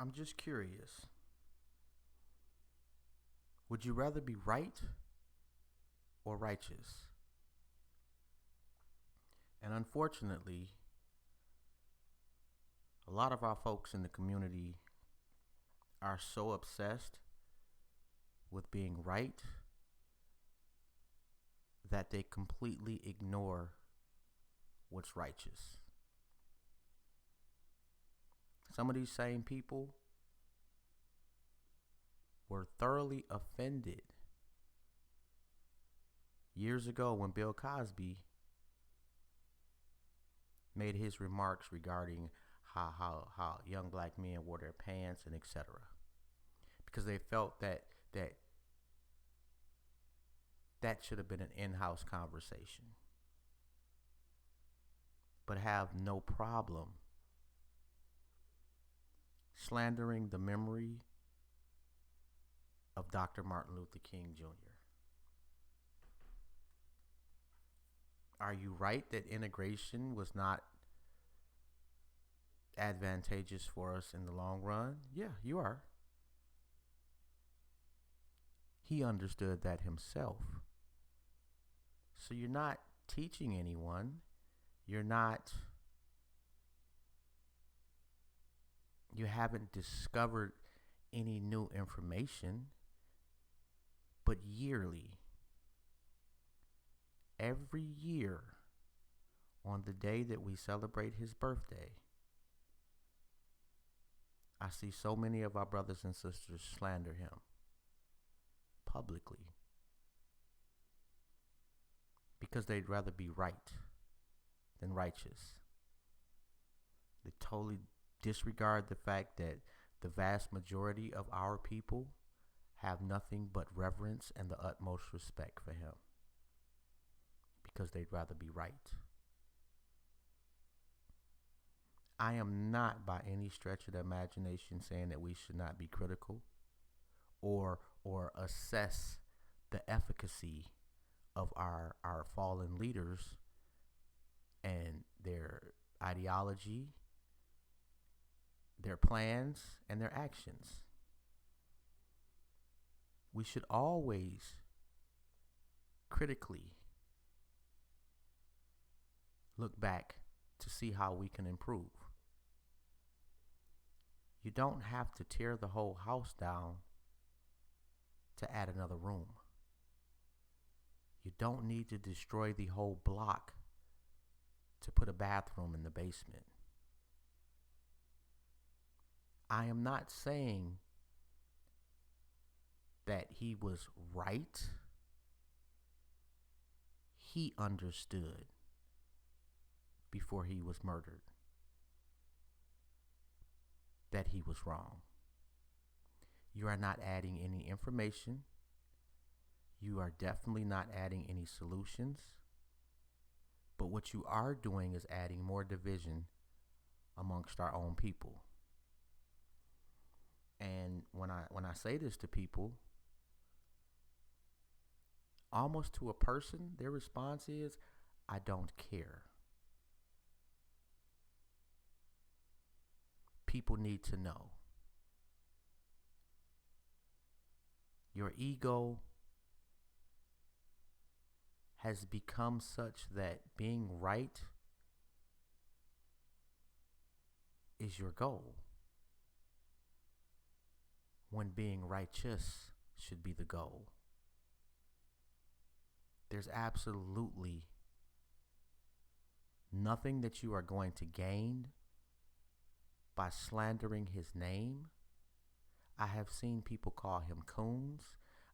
I'm just curious. Would you rather be right or righteous? And unfortunately, a lot of our folks in the community are so obsessed with being right that they completely ignore what's righteous. Some of these same people were thoroughly offended years ago when Bill Cosby made his remarks regarding how young black men wore their pants and etc. Because they felt that should have been an in-house conversation, but have no problem slandering the memory of Dr. Martin Luther King Jr. Are you right that integration was not advantageous for us in the long run? Yeah, you are. He understood that himself. So you're not teaching anyone. You haven't discovered any new information, but yearly, every year, on the day that we celebrate his birthday, I see so many of our brothers and sisters slander him publicly because they'd rather be right than righteous. They totally disregard the fact that the vast majority of our people have nothing but reverence and the utmost respect for him because they'd rather be right. I am not by any stretch of the imagination saying that we should not be critical or assess the efficacy of our fallen leaders and their ideology, their plans, and their actions. We should always critically look back to see how we can improve. You don't have to tear the whole house down to add another room. You don't need to destroy the whole block to put a bathroom in the basement. I am not saying that he was right. He understood before he was murdered that he was wrong. You are not adding any information. You are definitely not adding any solutions. But what you are doing is adding more division amongst our own people. And when I say this to people, almost to a person, their response is, I don't care. People need to know. Your ego has become such that being right is your goal, when being righteous should be the goal. There's absolutely nothing that you are going to gain by slandering his name. I have seen people call him coons.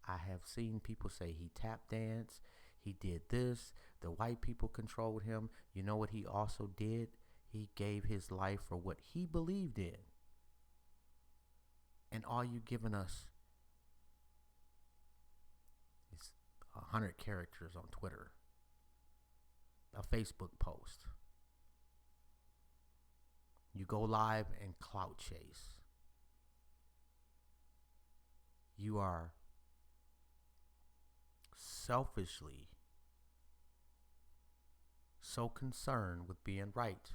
I have seen people say he tap danced. He did this. The white people controlled him. You know what he also did? He gave his life for what he believed in. And all you giving us is 100 characters on Twitter, a Facebook post. You go live and clout chase. You are selfishly so concerned with being right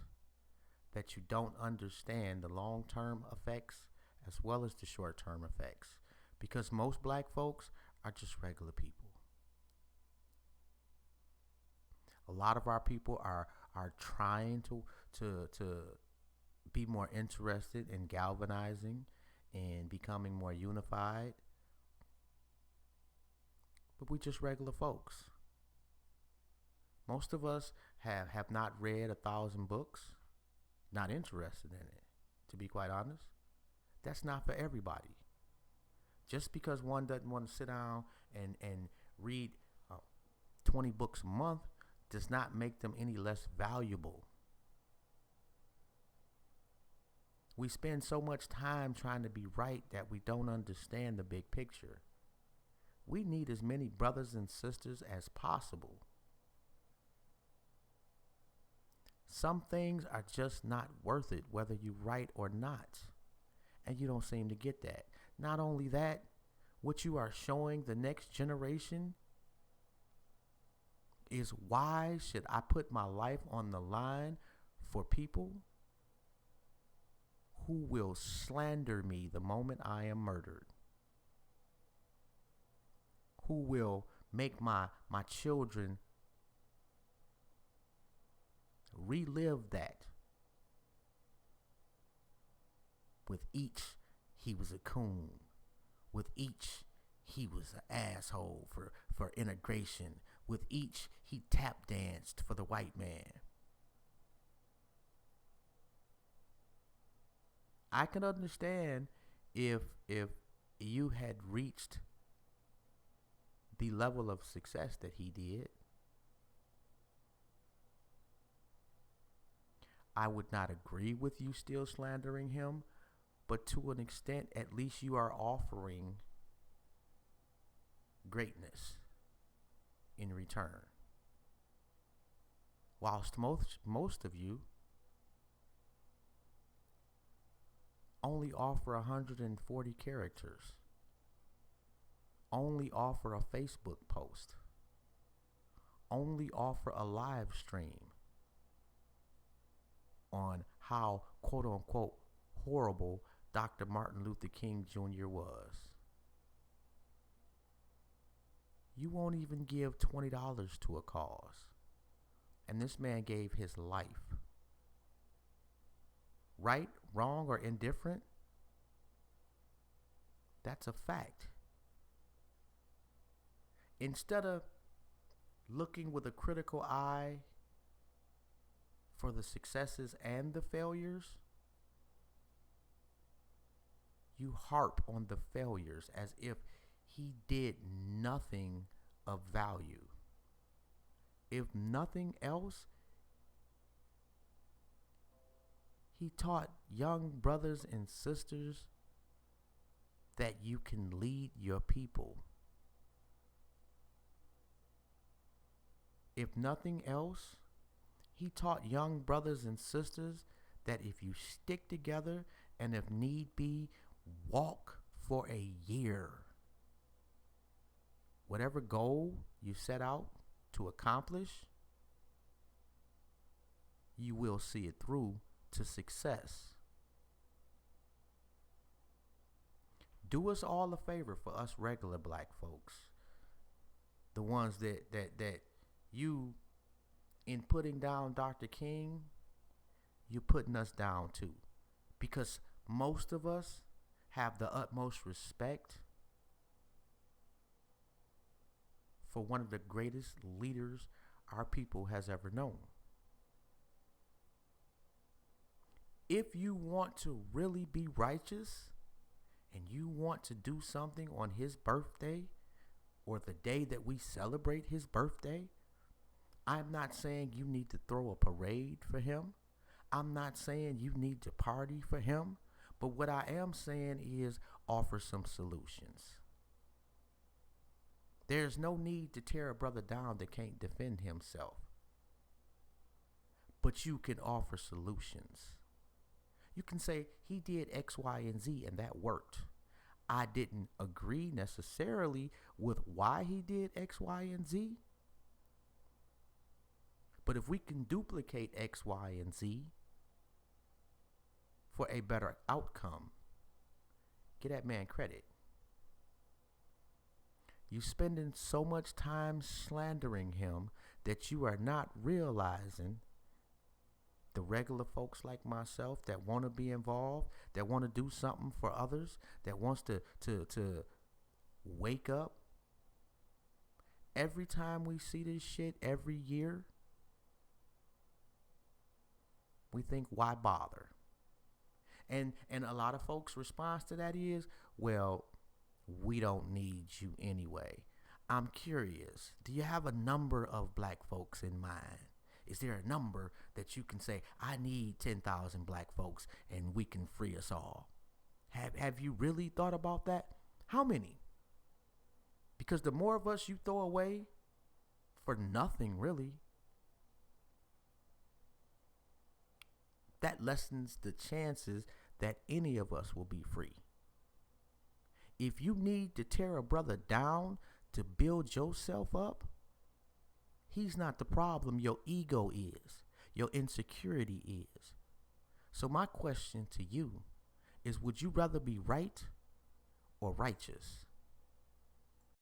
that you don't understand the long-term effects as well as the short term effects. Because most black folks are just regular people. A lot of our people are trying to be more interested in galvanizing and becoming more unified. But we just regular folks. Most of us have not read 1,000 books, not interested in it, to be quite honest. That's not for everybody. Just because one doesn't want to sit down and read 20 books a month does not make them any less valuable. We spend so much time trying to be right that we don't understand the big picture. We need as many brothers and sisters as possible. Some things are just not worth it, whether you right or not. And you don't seem to get that. Not only that, what you are showing the next generation is, why should I put my life on the line for people who will slander me the moment I am murdered? Who will make my children relive that? With each, he was a coon. With each, he was an asshole for integration. With each, he tap danced for the white man. I can understand if you had reached the level of success that he did. I would not agree with you still slandering him, but to an extent, at least you are offering greatness in return. Whilst most of you only offer 140 characters, only offer a Facebook post, only offer a live stream on how quote unquote horrible Dr. Martin Luther King Jr. was. You won't even give $20 to a cause. And this man gave his life. Right, wrong, or indifferent? That's a fact. Instead of looking with a critical eye for the successes and the failures, you harp on the failures as if he did nothing of value. If nothing else, he taught young brothers and sisters that you can lead your people. If nothing else, he taught young brothers and sisters that if you stick together and if need be, walk for a year, whatever goal you set out to accomplish, you will see it through to success. Do us all a favor, for us regular black folks, the ones that you, in putting down Dr. King, you're putting us down too. Because most of us have the utmost respect for one of the greatest leaders our people has ever known. If you want to really be righteous and you want to do something on his birthday or the day that we celebrate his birthday, I'm not saying you need to throw a parade for him. I'm not saying you need to party for him. But what I am saying is offer some solutions. There's no need to tear a brother down that can't defend himself. But you can offer solutions. You can say he did X, Y, and Z and that worked. I didn't agree necessarily with why he did X, Y, and Z. But if we can duplicate X, Y, and Z for a better outcome, Give that man credit. You spending so much time slandering him that you are not realizing the regular folks like myself that want to be involved, that want to do something for others, that wants to wake up. Every time we see this shit every year, we think, why bother? And a lot of folks' response to that is, well, we don't need you anyway. I'm curious, do you have a number of black folks in mind? Is there a number that you can say, I need 10,000 black folks and we can free us all? Have you really thought about that? How many? Because the more of us you throw away for nothing really, that lessens the chances that any of us will be free. If you need to tear a brother down to build yourself up, he's not the problem. Your ego is. Your insecurity is. So my question to you is, would you rather be right or righteous?